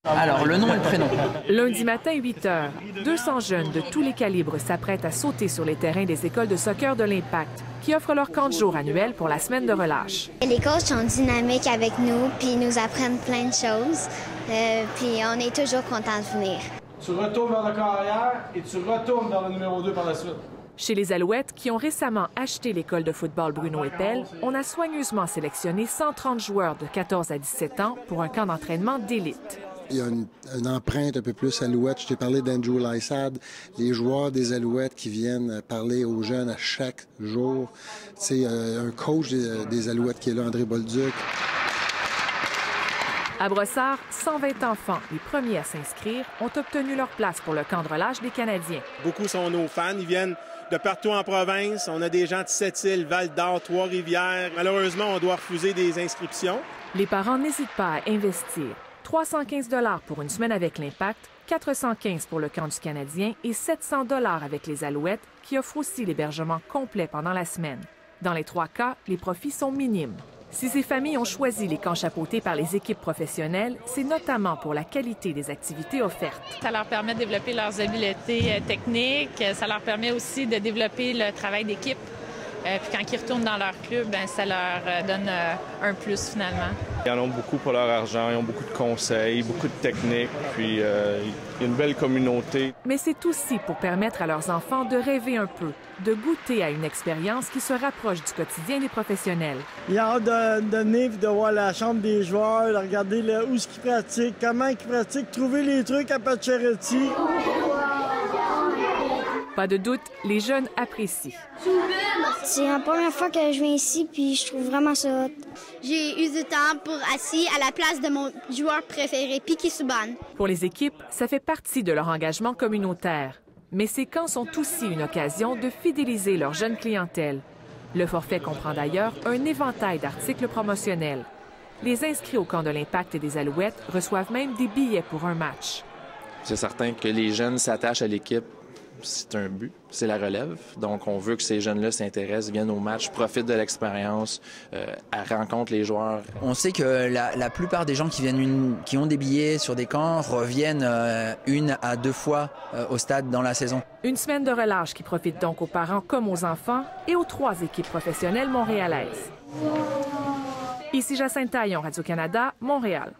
Alors, le nom et le prénom. Lundi matin, 8 h, 200 jeunes de tous les calibres s'apprêtent à sauter sur les terrains des écoles de soccer de l'Impact, qui offrent leur camp de jour annuel pour la semaine de relâche. Les coachs sont dynamiques avec nous, puis ils nous apprennent plein de choses, puis on est toujours contents de venir. Tu retournes vers le carrière et tu retournes vers le numéro 2 par la suite. Chez les Alouettes, qui ont récemment acheté l'école de football Bruno Eppel, on a soigneusement sélectionné 130 joueurs de 14 à 17 ans pour un camp d'entraînement d'élite. Il y a une empreinte un peu plus Alouette. Je t'ai parlé d'Andrew Lysad, les joueurs des Alouettes qui viennent parler aux jeunes à chaque jour. C'est un coach des Alouettes qui est là, André Bolduc. À Brossard, 120 enfants, les premiers à s'inscrire, ont obtenu leur place pour le camp de relâche des Canadiens. Beaucoup sont nos fans. Ils viennent de partout en province. On a des gens de Sept-Îles, Val-d'Or, Trois-Rivières. Malheureusement, on doit refuser des inscriptions. Les parents n'hésitent pas à investir. 315 $ pour une semaine avec l'Impact, 415 pour le camp du Canadien et 700 $ avec les Alouettes, qui offrent aussi l'hébergement complet pendant la semaine. Dans les 3 cas, les profits sont minimes. Si ces familles ont choisi les camps chapeautés par les équipes professionnelles, c'est notamment pour la qualité des activités offertes. Ça leur permet de développer leurs habiletés techniques. Ça leur permet aussi de développer le travail d'équipe. Puis quand ils retournent dans leur club, bien, ça leur donne un plus finalement. Ils en ont beaucoup pour leur argent, ils ont beaucoup de conseils, beaucoup de techniques, puis il y a une belle communauté. Mais c'est aussi pour permettre à leurs enfants de rêver un peu, de goûter à une expérience qui se rapproche du quotidien des professionnels. Il y a hâte de venir et de voir la chambre des joueurs, de regarder où ils pratiquent, comment ils pratiquent, trouver les trucs à Pacioretty. Pas de doute, les jeunes apprécient. C'est la première fois que je viens ici, puis je trouve vraiment ça hot. J'ai eu du temps pour assis à la place de mon joueur préféré, Piquet Subban. Pour les équipes, ça fait partie de leur engagement communautaire. Mais ces camps sont aussi une occasion de fidéliser leur jeune clientèle. Le forfait comprend d'ailleurs un éventail d'articles promotionnels. Les inscrits au camp de l'Impact et des Alouettes reçoivent même des billets pour un match. C'est certain que les jeunes s'attachent à l'équipe. C'est un but, c'est la relève. Donc, on veut que ces jeunes-là s'intéressent, viennent au match, profitent de l'expérience, rencontrent les joueurs. On sait que la plupart des gens qui ont des billets sur des camps reviennent 1 à 2 fois au stade dans la saison. Une semaine de relâche qui profite donc aux parents comme aux enfants et aux 3 équipes professionnelles montréalaises. Ici Jacinthe Taillon, Radio-Canada, Montréal.